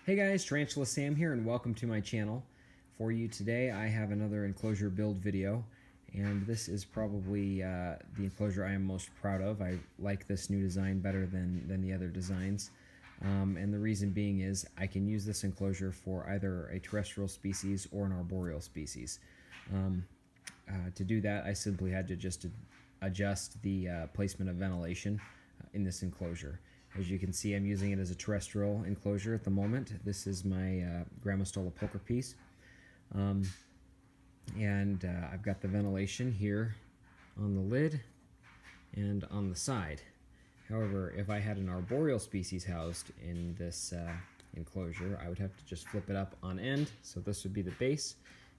Hey guys, Tarantula Sam here and welcome to my channel. For you today I have another enclosure build video, and this is probably the enclosure I am most proud of. I like this new design better than the other designs, and the reason being is I can use this enclosure for either a terrestrial species or an arboreal species. To do that I simply had to just adjust the placement of ventilation in this enclosure. As you can see, I'm using it as a terrestrial enclosure at the moment. This is my Grandma stole a poker piece. I've got the ventilation here on the lid and on the side. However, if I had an arboreal species housed in this enclosure, I would have to just flip it up on end. So this would be the base,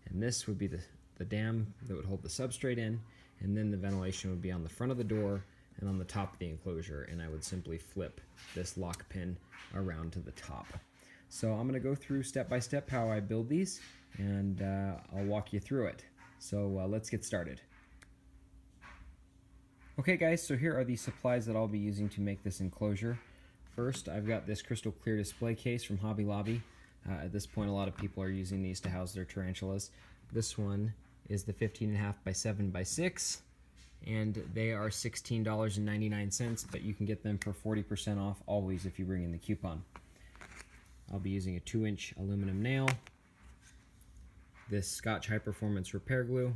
and this would be the dam that would hold the substrate in, and then the ventilation would be on the front of the door and on the top of the enclosure, and I would simply flip this lock pin around to the top. So I'm going to go through step by step how I build these, and I'll walk you through it. So let's get started. Okay guys, so here are the supplies that I'll be using to make this enclosure. First, I've got this crystal clear display case from Hobby Lobby. At this point a lot of people are using these to house their tarantulas. This one is the 15.5 by 7 by 6. And they are $16.99, but you can get them for 40% off always if you bring in the coupon. I'll be using a 2-inch aluminum nail, this Scotch High Performance repair glue,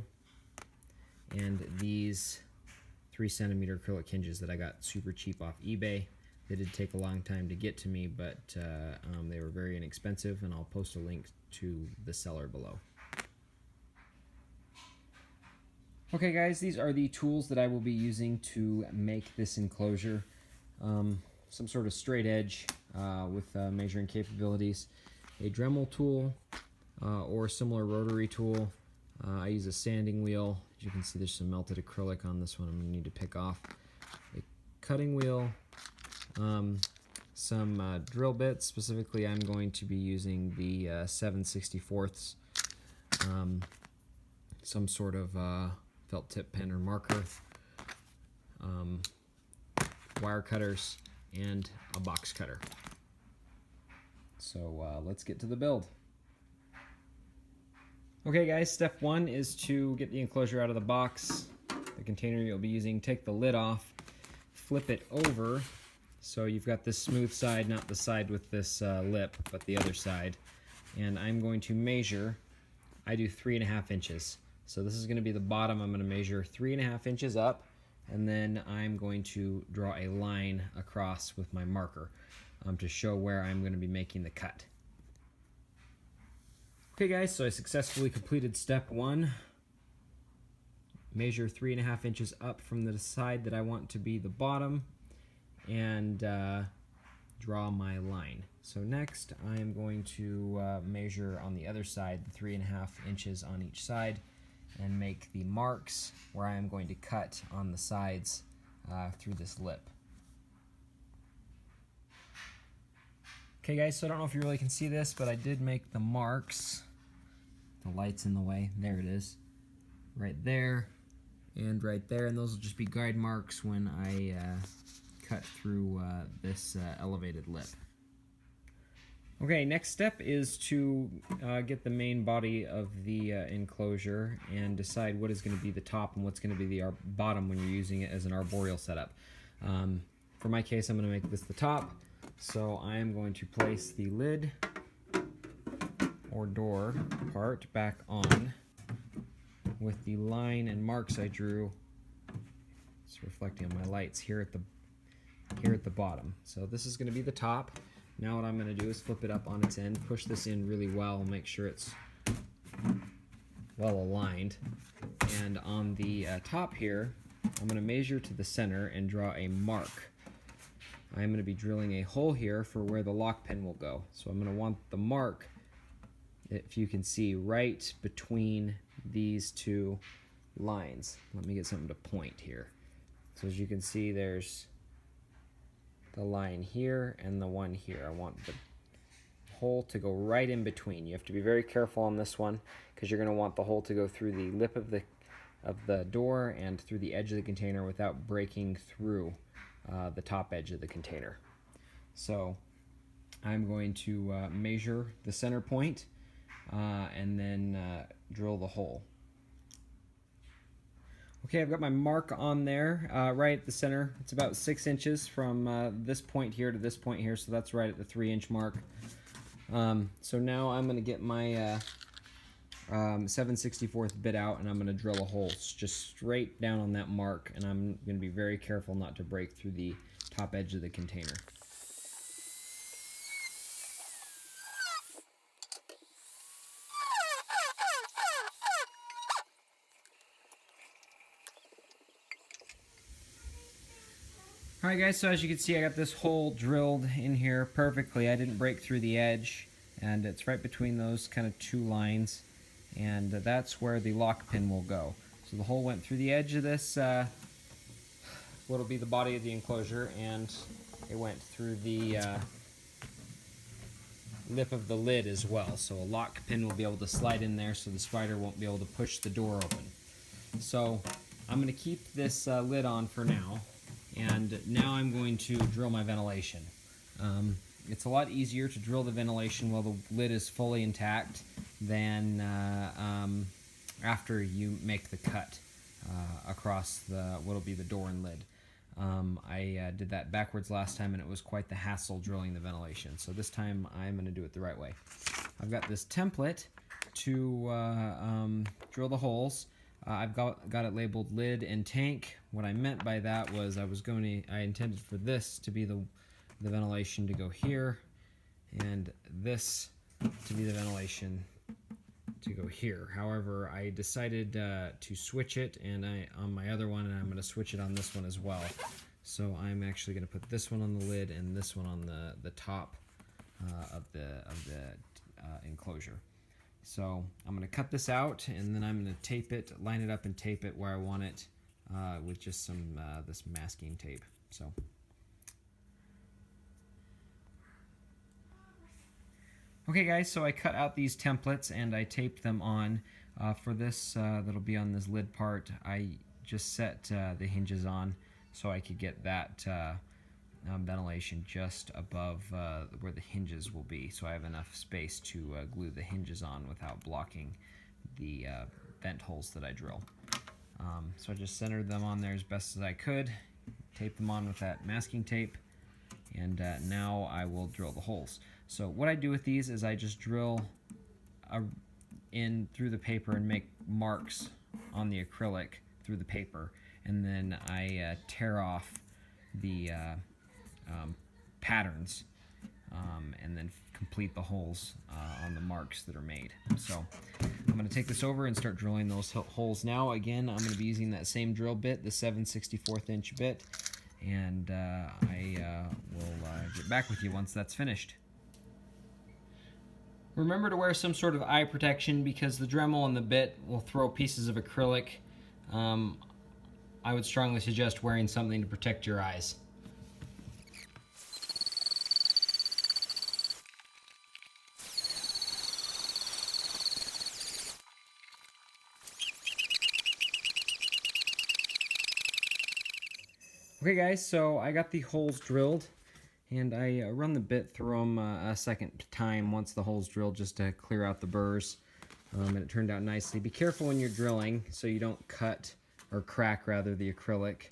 and these 3cm acrylic hinges that I got super cheap off eBay. They did take a long time to get to me, but they were very inexpensive, and I'll post a link to the seller below. Okay guys, these are the tools that I will be using to make this enclosure. Some sort of straight edge with measuring capabilities, a Dremel tool or similar rotary tool. I use a sanding wheel. As you can see, there's some melted acrylic on this one I'm going to need to pick off. A cutting wheel, some drill bits. Specifically, I'm going to be using the 7/64, some sort of felt tip pen or marker, wire cutters, and a box cutter. So let's get to the build. Okay guys, step one is to get the enclosure out of the box, the container you'll be using. Take the lid off, flip it over so you've got this smooth side, not the side with this lip, but the other side. And I'm going to measure, I do 3.5 inches. So this is going to be the bottom. I'm going to measure 3.5 inches up, and then I'm going to draw a line across with my marker to show where I'm going to be making the cut. Okay guys, so I successfully completed step one. Measure 3.5 inches up from the side that I want to be the bottom, and draw my line. So next I am going to measure on the other side the 3.5 inches on each side, and make the marks where I am going to cut on the sides through this lip. Okay guys, so I don't know if you really can see this, but I did make the marks. The light's in the way. There it is. Right there and right there, and those will just be guide marks when I cut through this elevated lip. Okay, next step is to get the main body of the enclosure and decide what is going to be the top and what's going to be the bottom when you're using it as an arboreal setup. For my case, I'm going to make this the top, so I am going to place the lid or door part back on with the line and marks I drew. It's reflecting on my lights here at the bottom. So this is going to be the top. Now what I'm going to do is flip it up on its end, push this in really well, make sure it's well aligned. And on the top here, I'm going to measure to the center and draw a mark. I'm going to be drilling a hole here for where the lock pin will go. So I'm going to want the mark, if you can see, right between these two lines. Let me get something to point here. So as you can see, there's the line here and the one here. I want the hole to go right in between. You have to be very careful on this one because you're going to want the hole to go through the lip of the door and through the edge of the container without breaking through the top edge of the container. So I'm going to measure the center point and then drill the hole. Okay, I've got my mark on there right at the center. It's about 6 inches from this point here to this point here, so that's right at the 3-inch mark. So now I'm going to get my 7/64 bit out, and I'm going to drill a hole just straight down on that mark, and I'm going to be very careful not to break through the top edge of the container. Alright guys, so as you can see I got this hole drilled in here perfectly. I didn't break through the edge, and it's right between those kind of two lines, and that's where the lock pin will go. So the hole went through the edge of this, what'll be the body of the enclosure, and it went through the lip of the lid as well. So a lock pin will be able to slide in there so the spider won't be able to push the door open. So I'm going to keep this lid on for now. And now I'm going to drill my ventilation. It's a lot easier to drill the ventilation while the lid is fully intact than after you make the cut across what'll be the door and lid. I did that backwards last time, and it was quite the hassle drilling the ventilation. So this time I'm going to do it the right way. I've got this template to drill the holes. I've got it labeled lid and tank. What I meant by that was I intended for this to be the ventilation to go here, and this to be the ventilation to go here. However, I decided to switch it, and on my other one, and I'm going to switch it on this one as well. So I'm actually going to put this one on the lid and this one on the top of the enclosure. So I'm going to cut this out, and then I'm going to tape it, line it up and tape it where I want it with just some this masking tape. So okay guys, so I cut out these templates and I taped them on. For this that'll be on this lid part, I just set the hinges on so I could get that ventilation just above where the hinges will be, so I have enough space to glue the hinges on without blocking the vent holes that I drill. So I just centered them on there as best as I could, taped them on with that masking tape, and now I will drill the holes. So what I do with these is I just drill in through the paper and make marks on the acrylic through the paper, and then I tear off the patterns and then complete the holes on the marks that are made. So I'm going to take this over and start drilling those holes now. Again, I'm going to be using that same drill bit, the 7/64 inch bit, and I will get back with you once that's finished. Remember to wear some sort of eye protection because the Dremel and the bit will throw pieces of acrylic. I would strongly suggest wearing something to protect your eyes. Okay guys, so I got the holes drilled, and I run the bit through them a second time once the hole's drilled just to clear out the burrs, and it turned out nicely. Be careful when you're drilling so you don't cut, or crack rather, the acrylic.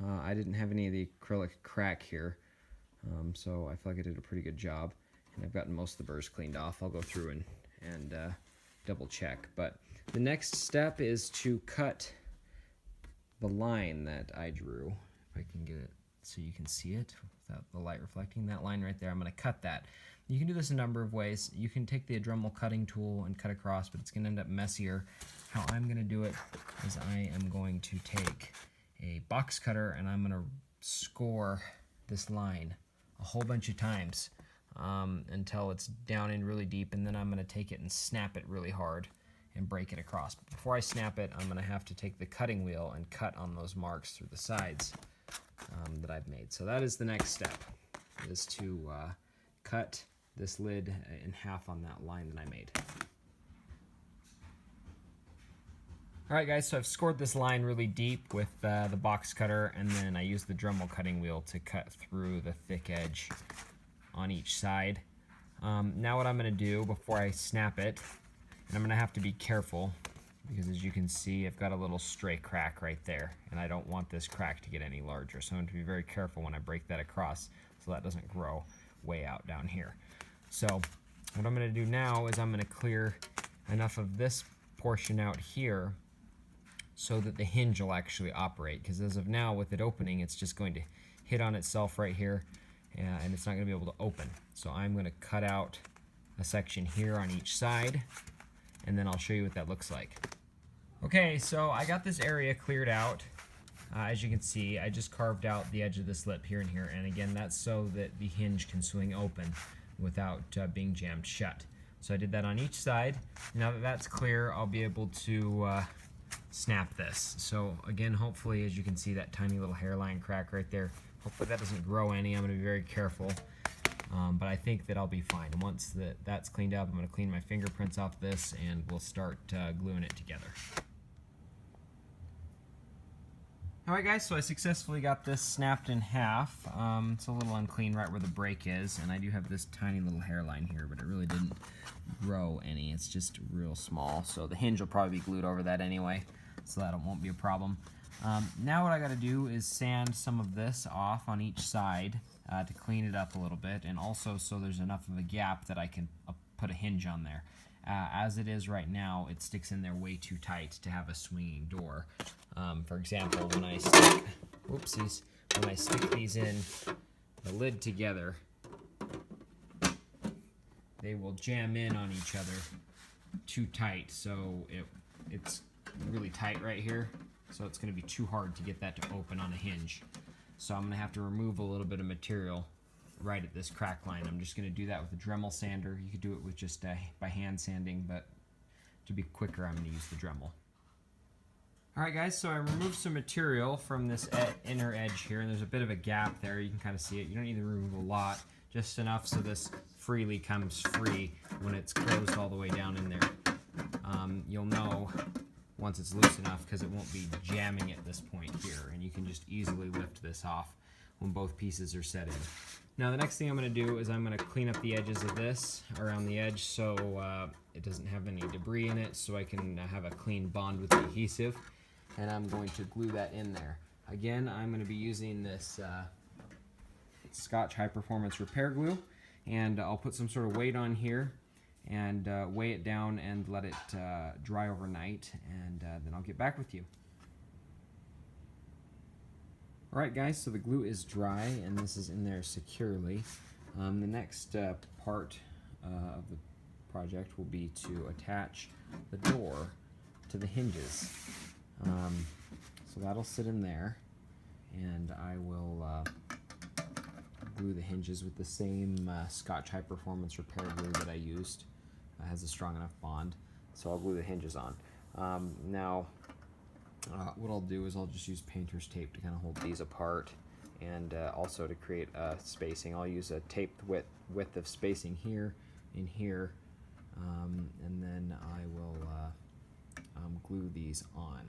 I didn't have any of the acrylic crack here, so I feel like I did a pretty good job, and I've gotten most of the burrs cleaned off. I'll go through and double check, but the next step is to cut the line that I drew. If I can get it so you can see it without the light reflecting, that line right there, I'm going to cut that. You can do this a number of ways. You can take the Dremel cutting tool and cut across, but it's going to end up messier. How I'm going to do it is I am going to take a box cutter and I'm going to score this line a whole bunch of times until it's down in really deep, and then I'm going to take it and snap it really hard and break it across. But before I snap it, I'm going to have to take the cutting wheel and cut on those marks through the sides that I've made. So that is the next step, is to cut this lid in half on that line that I made. Alright guys, so I've scored this line really deep with the box cutter, and then I used the Dremel cutting wheel to cut through the thick edge on each side. Now what I'm going to do before I snap it, and I'm going to have to be careful because as you can see I've got a little stray crack right there, and I don't want this crack to get any larger, so I'm going to be very careful when I break that across so that doesn't grow way out down here. So what I'm going to do now is I'm going to clear enough of this portion out here so that the hinge will actually operate, because as of now with it opening it's just going to hit on itself right here and it's not going to be able to open. So I'm going to cut out a section here on each side and then I'll show you what that looks like. Okay, so I got this area cleared out. As you can see, I just carved out the edge of this lip here and here, and again that's so that the hinge can swing open without being jammed shut. So I did that on each side. Now that that's clear, I'll be able to snap this. So again, hopefully, as you can see that tiny little hairline crack right there, hopefully that doesn't grow any. I'm going to be very careful, but I think that I'll be fine. Once that's cleaned up, I'm going to clean my fingerprints off this and we'll start gluing it together. Alright guys, so I successfully got this snapped in half. It's a little unclean right where the break is, and I do have this tiny little hairline here, but it really didn't grow any. It's just real small, so the hinge will probably be glued over that anyway, so that won't be a problem. Now what I got to do is sand some of this off on each side to clean it up a little bit, and also so there's enough of a gap that I can put a hinge on there. As it is right now, it sticks in there way too tight to have a swinging door. For example, when I stick, whoopsies, when I stick these in the lid together, they will jam in on each other too tight, so it's really tight right here, so it's going to be too hard to get that to open on a hinge. So I'm going to have to remove a little bit of material right at this crack line. I'm just going to do that with a Dremel sander. You could do it with just by hand sanding, but to be quicker I'm going to use the Dremel. Alright guys, so I removed some material from this inner edge here, and there's a bit of a gap there. You can kind of see it. You don't need to remove a lot, just enough so this freely comes free when it's closed all the way down in there. You'll know once it's loose enough because it won't be jamming at this point here, and you can just easily lift this off when both pieces are set in. Now the next thing I'm going to do is I'm going to clean up the edges of this around the edge so it doesn't have any debris in it, so I can have a clean bond with the adhesive. And I'm going to glue that in there. Again, I'm going to be using this Scotch High Performance Repair Glue, and I'll put some sort of weight on here and weigh it down and let it dry overnight, and then I'll get back with you. Alright guys, so the glue is dry and this is in there securely. The next part of the project will be to attach the door to the hinges. So that'll sit in there, and I will glue the hinges with the same Scotch High Performance Repair Glue that I used. It has a strong enough bond, so I'll glue the hinges on. Now what I'll do is I'll just use painter's tape to kind of hold these apart, and also to create spacing. I'll use a taped width of spacing here and here, and then I will glue these on.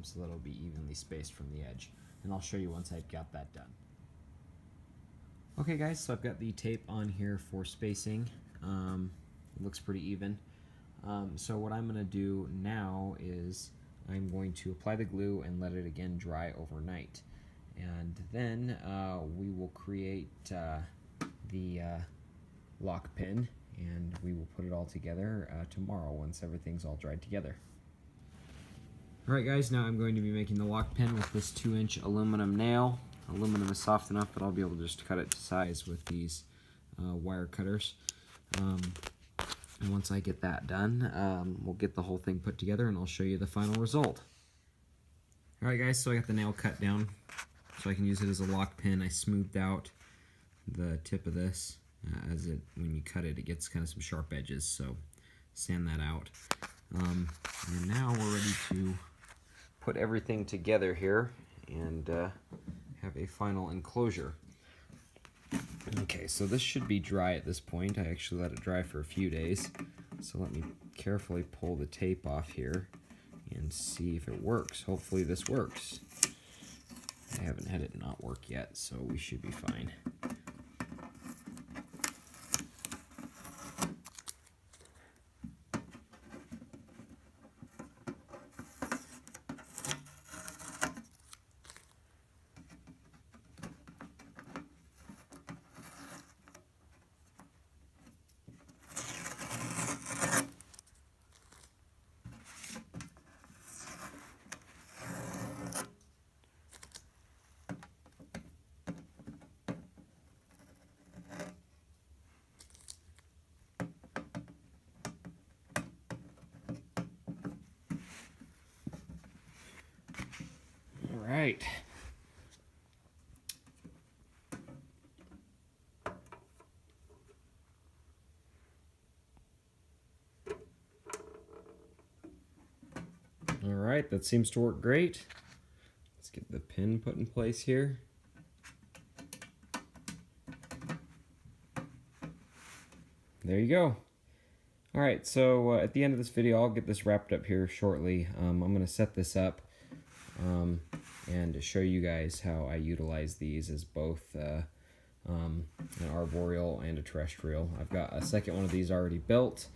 So that it'll be evenly spaced from the edge, and I'll show you once I've got that done. Okay guys, so I've got the tape on here for spacing. It looks pretty even. So what I'm going to do now is I'm going to apply the glue and let it again dry overnight, and then we will create the lock pin, and we will put it all together tomorrow once everything's all dried together. Alright guys, now I'm going to be making the lock pin with this 2-inch aluminum nail. Aluminum is soft enough that I'll be able to just cut it to size with these wire cutters. And once I get that done, we'll get the whole thing put together and I'll show you the final result. Alright guys, so I got the nail cut down so I can use it as a lock pin. I smoothed out the tip of this when you cut it, it gets kind of some sharp edges, so sand that out. And now we're ready to put everything together here and have a final enclosure. Okay, so this should be dry at this point. I actually let it dry for a few days. So let me carefully pull the tape off here and see if it works. Hopefully this works. I haven't had it not work yet, so we should be fine. great. All right, that seems to work great. Let's get the pin put in place here. There you go. All right, so at the end of this video, I'll get this wrapped up here shortly. I'm going to set this up and show you guys how I utilize these as both an arboreal and a terrestrial. I've got a second one of these already built,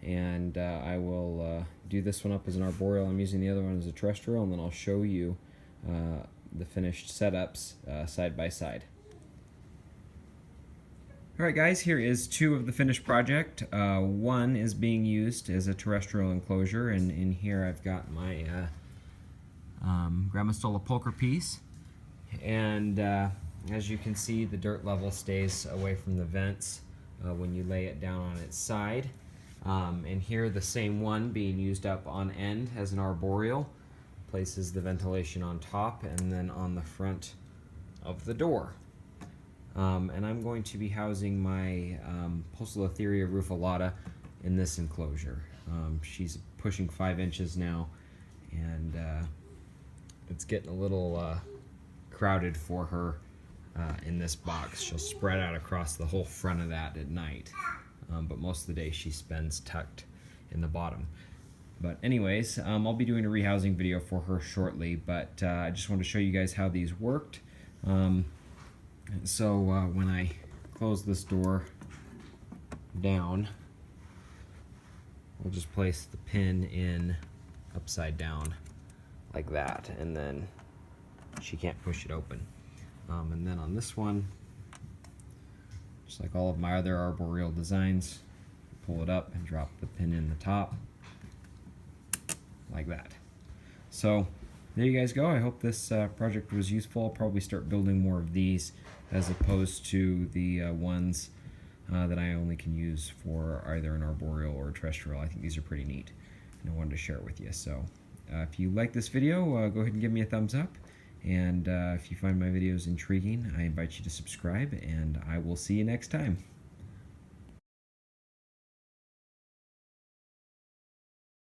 and I will do this one up as an arboreal. I'm using the other one as a terrestrial, and then I'll show you the finished setups side by side. Alright guys, here is two of the finished project. One is being used as a terrestrial enclosure, and in here I've got my Grammostola pulcher piece. And as you can see, the dirt level stays away from the vents when you lay it down on its side. And here the same one being used up on end as an arboreal. Places the ventilation on top and then on the front of the door. And I'm going to be housing my Poecilotheria rufilata in this enclosure. She's pushing 5 inches now, and it's getting a little crowded for her in this box. She'll spread out across the whole front of that at night, but most of the day she spends tucked in the bottom. But anyways, I'll be doing a rehousing video for her shortly, but I just wanted to show you guys how these worked. So when I close this door down, we'll just place the pin in upside down like that, and then she can't push it open. And then on this one, just like all of my other arboreal designs, pull it up and drop the pin in the top like that. So there you guys go. I hope this project was useful. I'll probably start building more of these as opposed to the ones that I only can use for either an arboreal or a terrestrial. I think these are pretty neat, and I wanted to share it with you. So if you like this video, go ahead and give me a thumbs up. And if you find my videos intriguing, I invite you to subscribe, and I will see you next time.